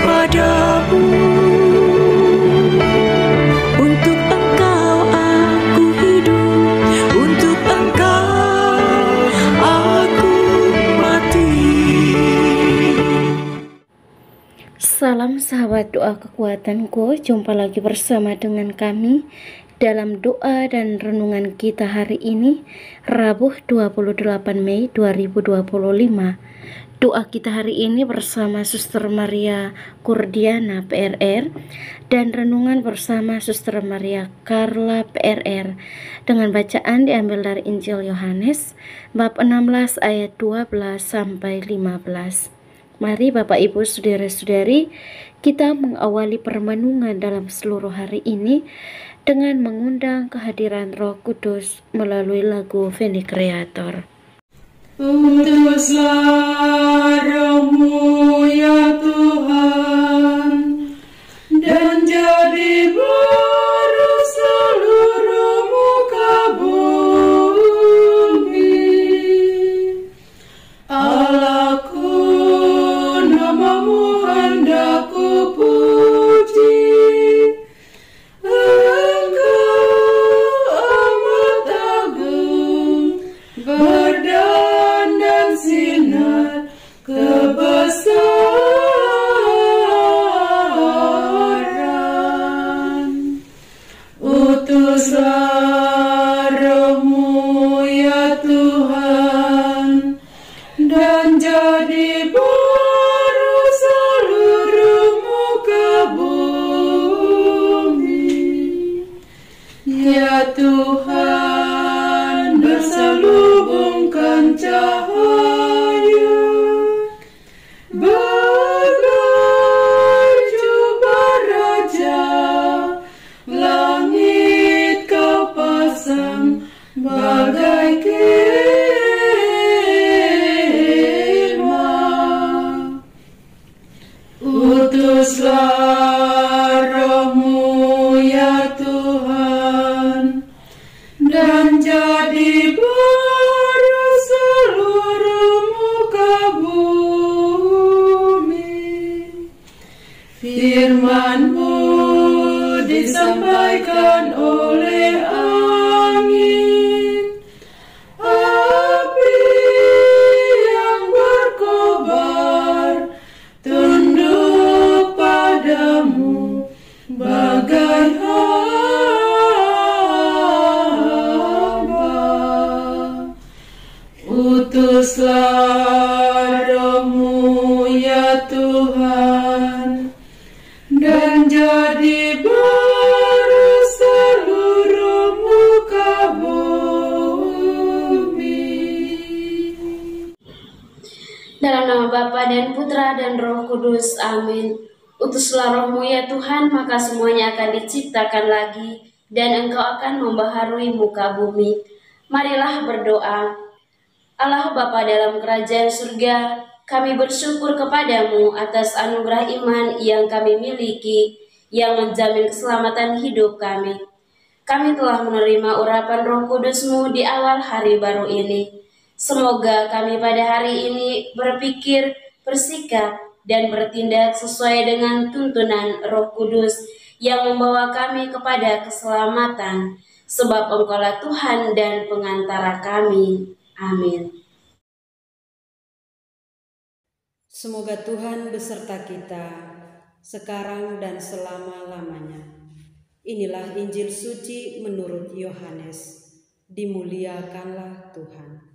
kepadamu. Untuk Engkau aku hidup, untuk Engkau aku mati. Salam sahabat doa kekuatanku, jumpa lagi bersama dengan kami dalam doa dan renungan kita hari ini, Rabu 28 Mei 2025. Doa kita hari ini bersama Suster Maria Kurdiana PRR dan renungan bersama Suster Maria Carla PRR dengan bacaan diambil dari Injil Yohanes bab 16 ayat 12 sampai 15. Mari Bapak Ibu Saudara-saudari, kita mengawali permenungan dalam seluruh hari ini dengan mengundang kehadiran Roh Kudus melalui lagu Veni Creator. Utuslah Roh-Mu ya Tuhan, dan jadi baru seluruh muka bumi. Allahku, nama-Mu hendak ku puji. Engkau amat agung, berdan sinar kebesaran. Utuslah Roh-Mu ya Tuhan, dan jadi baru seluruh muka bumi. Ya Tuhan, berselubungkan cahaya bagai jubah raja, langit Kau pasang bagai kemah. Utuslah Roh-Mu ya Tuhan, dan jadi baru seluruh muka bumi. Firman-Mu disampaikan oleh angin, api yang berkobar, tunduk padamu bagai hamba. Utuslah Roh-Mu ya Tuhan, dan jadi baru seluruh muka bumi. Dalam nama Bapa dan Putra dan Roh Kudus, amin. Utuslah Roh-Mu ya Tuhan, maka semuanya akan diciptakan lagi, dan Engkau akan membaharui muka bumi. Marilah berdoa. Allah Bapa dalam kerajaan surga, kami bersyukur kepadamu atas anugerah iman yang kami miliki, yang menjamin keselamatan hidup kami. Kami telah menerima urapan Roh Kudus-Mu di awal hari baru ini. Semoga kami pada hari ini berpikir, bersikap, dan bertindak sesuai dengan tuntunan Roh Kudus yang membawa kami kepada keselamatan, sebab Engkaulah Tuhan dan pengantara kami. Amin. Semoga Tuhan beserta kita sekarang dan selama-lamanya. Inilah Injil suci menurut Yohanes. Dimuliakanlah Tuhan.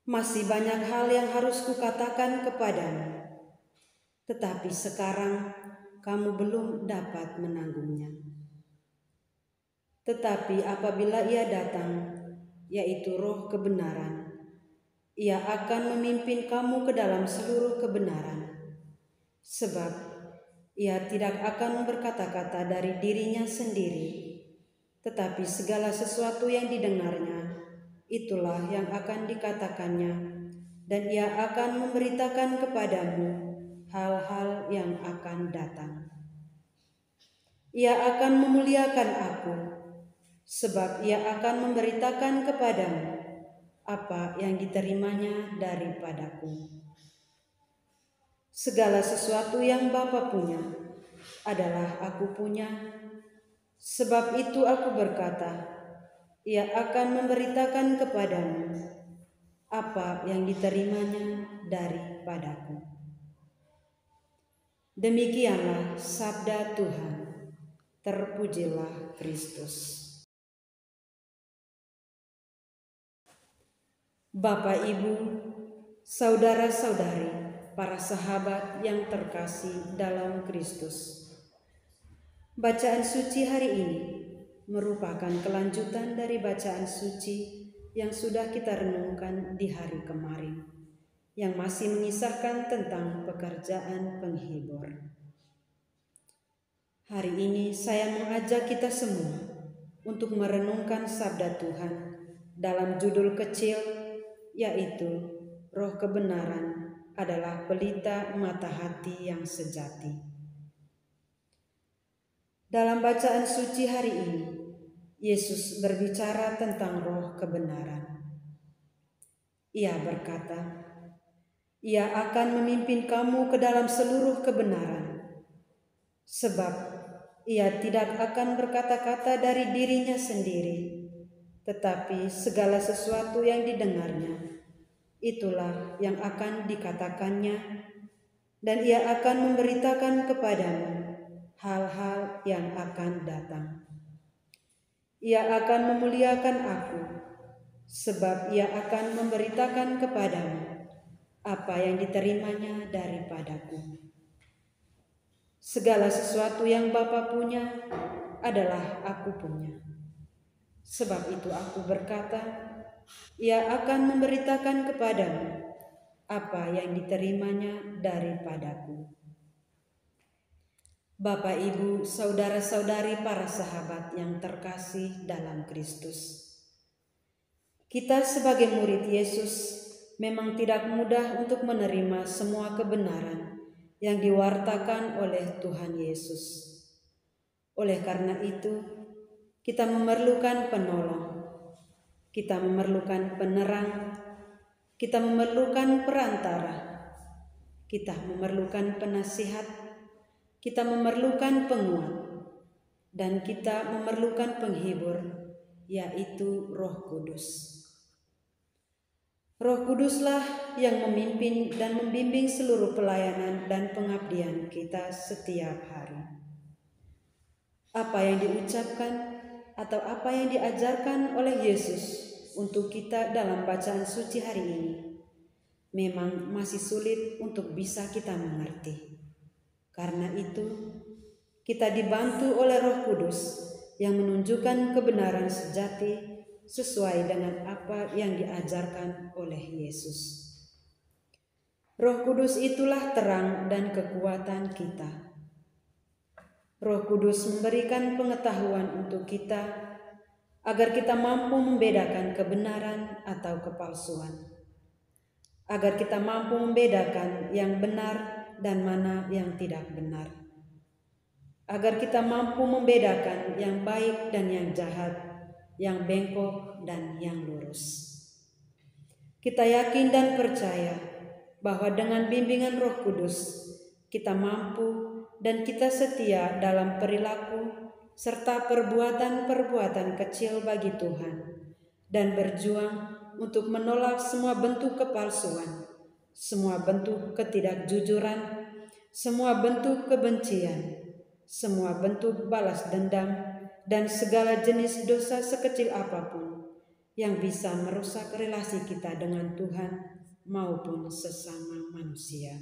Masih banyak hal yang harus kukatakan kepadamu, tetapi sekarang kamu belum dapat menanggungnya. Tetapi apabila Ia datang, yaitu Roh kebenaran, Ia akan memimpin kamu ke dalam seluruh kebenaran. Sebab Ia tidak akan berkata-kata dari dirinya sendiri, tetapi segala sesuatu yang didengarnya, itulah yang akan dikatakannya, dan Ia akan memberitakan kepadamu hal-hal yang akan datang. Ia akan memuliakan aku, sebab Ia akan memberitakan kepadamu apa yang diterimanya daripadaku. Segala sesuatu yang Bapa punya adalah aku punya. Sebab itu aku berkata, Ia akan memberitakan kepadamu apa yang diterimanya daripadaku. Demikianlah sabda Tuhan. Terpujilah Kristus. Bapak, Ibu, saudara-saudari, para sahabat yang terkasih dalam Kristus. Bacaan suci hari ini merupakan kelanjutan dari bacaan suci yang sudah kita renungkan di hari kemarin, yang masih mengisahkan tentang pekerjaan penghibur. Hari ini saya mengajak kita semua untuk merenungkan sabda Tuhan dalam judul kecil, yaitu Roh Kebenaran adalah pelita mata hati yang sejati. Dalam bacaan suci hari ini, Yesus berbicara tentang Roh Kebenaran. Ia berkata, Ia akan memimpin kamu ke dalam seluruh kebenaran, sebab Ia tidak akan berkata-kata dari dirinya sendiri, tetapi segala sesuatu yang didengarnya, itulah yang akan dikatakannya, dan Ia akan memberitakan kepadamu hal-hal yang akan datang. Ia akan memuliakan aku, sebab Ia akan memberitakan kepadamu apa yang diterimanya daripadaku. Segala sesuatu yang Bapa punya adalah aku punya. Sebab itu aku berkata, Ia akan memberitakan kepadamu apa yang diterimanya daripadaku. Bapak, Ibu, saudara-saudari, para sahabat yang terkasih dalam Kristus. Kita sebagai murid Yesus memang tidak mudah untuk menerima semua kebenaran yang diwartakan oleh Tuhan Yesus. Oleh karena itu, kita memerlukan penolong, kita memerlukan penerang, kita memerlukan perantara, kita memerlukan penasihat, kita memerlukan penguat, dan kita memerlukan penghibur, yaitu Roh Kudus. Roh Kuduslah yang memimpin dan membimbing seluruh pelayanan dan pengabdian kita setiap hari. Apa yang diucapkan atau apa yang diajarkan oleh Yesus untuk kita dalam bacaan suci hari ini memang masih sulit untuk bisa kita mengerti. Karena itu, kita dibantu oleh Roh Kudus yang menunjukkan kebenaran sejati sesuai dengan apa yang diajarkan oleh Yesus. Roh Kudus itulah terang dan kekuatan kita. Roh Kudus memberikan pengetahuan untuk kita agar kita mampu membedakan kebenaran atau kepalsuan, agar kita mampu membedakan yang benar dan mana yang tidak benar, agar kita mampu membedakan yang baik dan yang jahat, yang bengkok dan yang lurus. Kita yakin dan percaya bahwa dengan bimbingan Roh Kudus kita mampu dan kita setia dalam perilaku serta perbuatan-perbuatan kecil bagi Tuhan dan berjuang untuk menolak semua bentuk kepalsuan, semua bentuk ketidakjujuran, semua bentuk kebencian, semua bentuk balas dendam, dan segala jenis dosa sekecil apapun yang bisa merusak relasi kita dengan Tuhan maupun sesama manusia.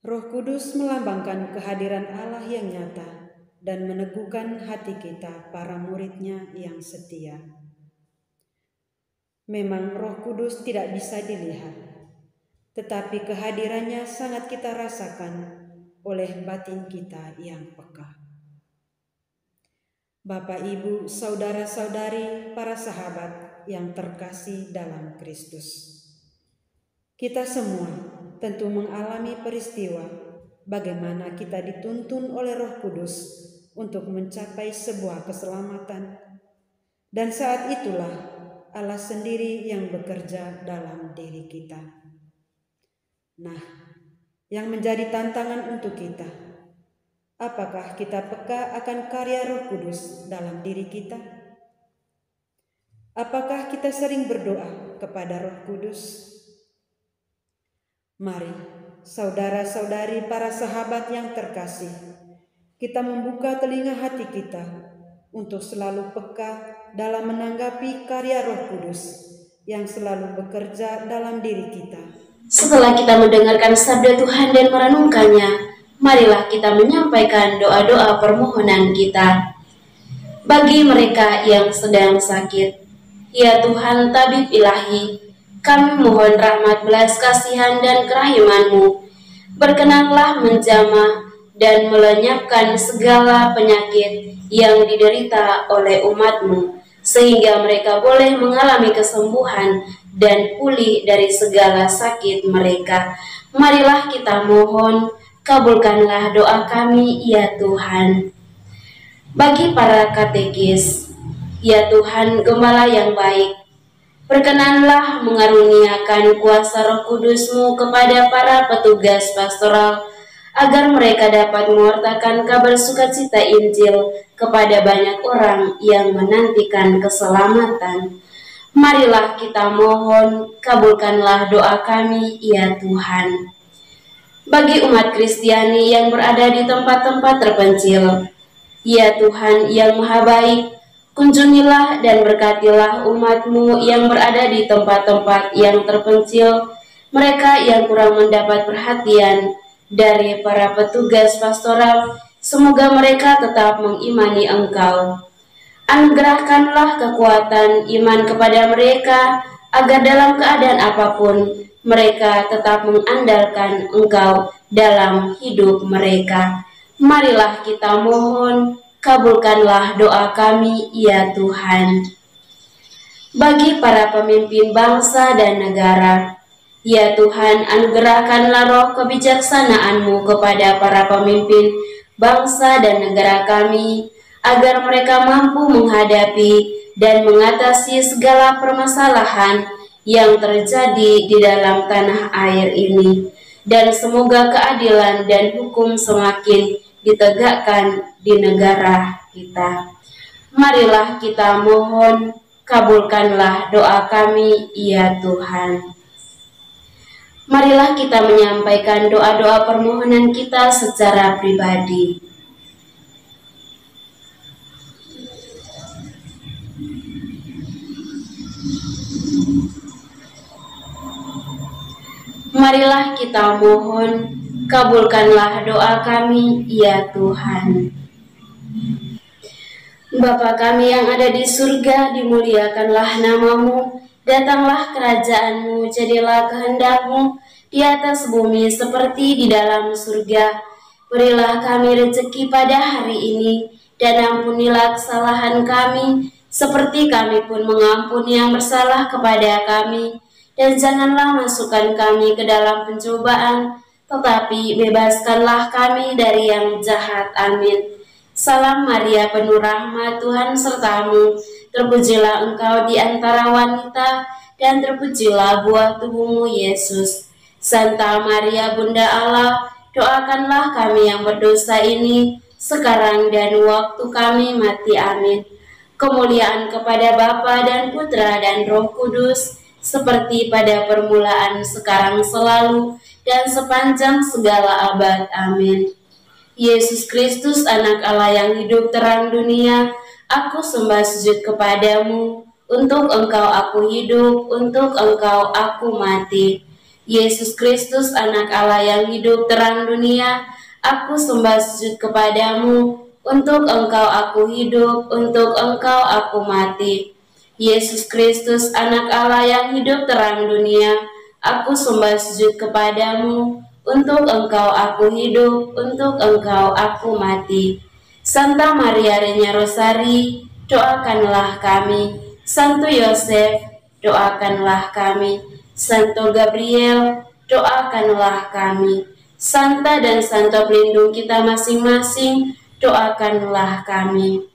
Roh Kudus melambangkan kehadiran Allah yang nyata dan meneguhkan hati kita, para murid-Nya yang setia. Memang Roh Kudus tidak bisa dilihat, tetapi kehadirannya sangat kita rasakan oleh batin kita yang peka. Bapak, Ibu, saudara-saudari, para sahabat yang terkasih dalam Kristus. Kita semua tentu mengalami peristiwa bagaimana kita dituntun oleh Roh Kudus untuk mencapai sebuah keselamatan. Dan saat itulah Allah sendiri yang bekerja dalam diri kita. Nah, yang menjadi tantangan untuk kita. Apakah kita peka akan karya Roh Kudus dalam diri kita? Apakah kita sering berdoa kepada Roh Kudus? Mari, saudara-saudari, para sahabat yang terkasih, kita membuka telinga hati kita untuk selalu peka dalam menanggapi karya Roh Kudus yang selalu bekerja dalam diri kita. Setelah kita mendengarkan sabda Tuhan dan merenungkannya, marilah kita menyampaikan doa-doa permohonan kita. Bagi mereka yang sedang sakit, ya Tuhan tabib ilahi, kami mohon rahmat belas kasihan dan kerahiman-Mu. Berkenanlah menjamah dan melenyapkan segala penyakit yang diderita oleh umat-Mu, sehingga mereka boleh mengalami kesembuhan dan pulih dari segala sakit mereka. Marilah kita mohon, kabulkanlah doa kami, ya Tuhan. Bagi para katekis, ya Tuhan Gembala yang baik, berkenanlah mengaruniakan kuasa Roh Kudus-Mu kepada para petugas pastoral, agar mereka dapat mewartakan kabar sukacita Injil kepada banyak orang yang menantikan keselamatan. Marilah kita mohon, kabulkanlah doa kami, ya Tuhan. Bagi umat Kristiani yang berada di tempat-tempat terpencil, ya Tuhan yang Maha Baik, kunjungilah dan berkatilah umat-Mu yang berada di tempat-tempat yang terpencil, mereka yang kurang mendapat perhatian dari para petugas pastoral. Semoga mereka tetap mengimani Engkau. Anugerahkanlah kekuatan iman kepada mereka, agar dalam keadaan apapun mereka tetap mengandalkan Engkau dalam hidup mereka. Marilah kita mohon, kabulkanlah doa kami, ya Tuhan. Bagi para pemimpin bangsa dan negara, ya Tuhan, anugerahkanlah roh kebijaksanaan-Mu kepada para pemimpin bangsa dan negara kami, agar mereka mampu menghadapi dan mengatasi segala permasalahan yang terjadi di dalam tanah air ini, dan semoga keadilan dan hukum semakin ditegakkan di negara kita. Marilah kita mohon, kabulkanlah doa kami, ya Tuhan. Marilah kita menyampaikan doa-doa permohonan kita secara pribadi. Marilah kita mohon, kabulkanlah doa kami, ya Tuhan. Bapa kami yang ada di surga, dimuliakanlah nama-Mu, datanglah kerajaan-Mu, jadilah kehendak-Mu di atas bumi seperti di dalam surga. Berilah kami rezeki pada hari ini, dan ampunilah kesalahan kami, seperti kami pun mengampuni yang bersalah kepada kami. Dan janganlah masukkan kami ke dalam pencobaan, tetapi bebaskanlah kami dari yang jahat. Amin. Salam Maria, penuh rahmat, Tuhan serta-Mu. Terpujilah Engkau di antara wanita, dan terpujilah buah tubuh-Mu, Yesus. Santa Maria, Bunda Allah, doakanlah kami yang berdosa ini, sekarang dan waktu kami mati. Amin. Kemuliaan kepada Bapa dan Putra dan Roh Kudus, seperti pada permulaan, sekarang, selalu, dan sepanjang segala abad. Amin. Yesus Kristus, anak Allah yang hidup terang dunia, aku sembah sujud kepadamu, untuk Engkau aku hidup, untuk Engkau aku mati. Yesus Kristus, anak Allah yang hidup terang dunia, aku sembah sujud kepadamu, untuk Engkau aku hidup, untuk Engkau aku mati. Yesus Kristus, anak Allah yang hidup terang dunia, aku sembah sujud kepadamu, untuk Engkau aku hidup, untuk Engkau aku mati. Santa Maria Reina Rosari, doakanlah kami. Santo Yosef, doakanlah kami. Santo Gabriel, doakanlah kami. Santa dan Santo pelindung kita masing-masing, doakanlah kami.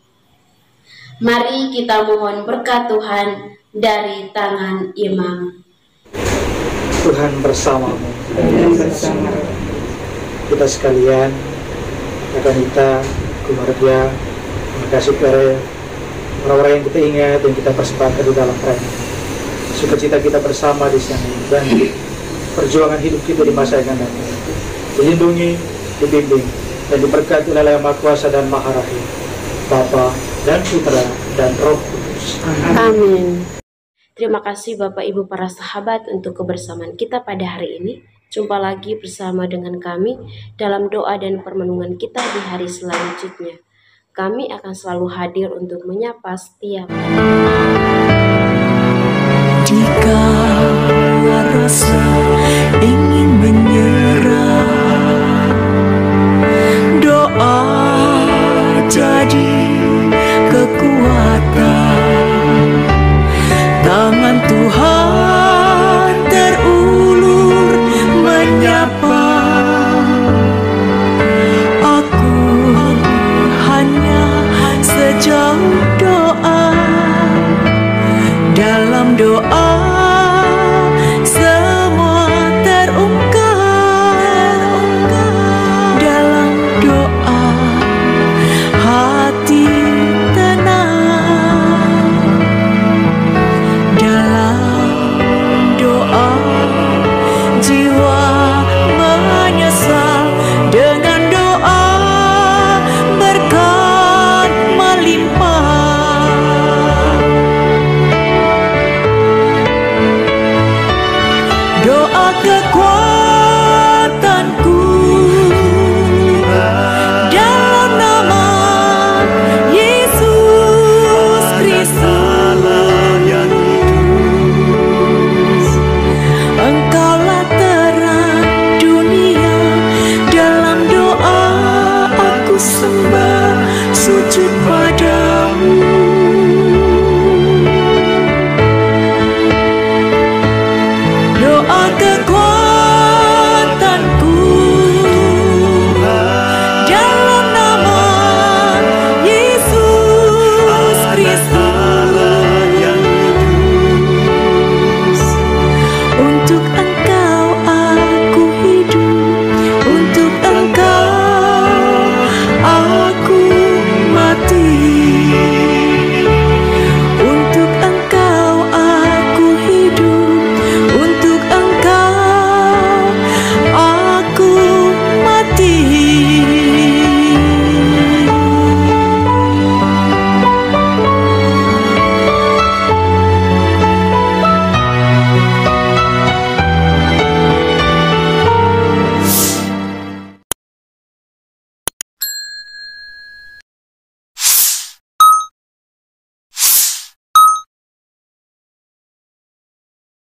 Mari kita mohon berkat Tuhan dari tangan imam. Tuhan bersamamu. kita sekalian, kakak Nita, keluarga, terima kasih kepada orang-orang yang kita ingat dan kita persembahkan di dalam perayaan. Sukacita kita bersama di sana dan perjuangan hidup kita di masa yang akan datang. Dilindungi, dibimbing, dan diberkati oleh Yang Maha Kuasa dan Maha Rahim, Bapa dan Putra dan Roh Kudus. Amin. Terima kasih Bapak Ibu para sahabat untuk kebersamaan kita pada hari ini. Jumpa lagi bersama dengan kami dalam doa dan permenungan kita di hari selanjutnya. Kami akan selalu hadir untuk menyapa setiap Jika rasa ingin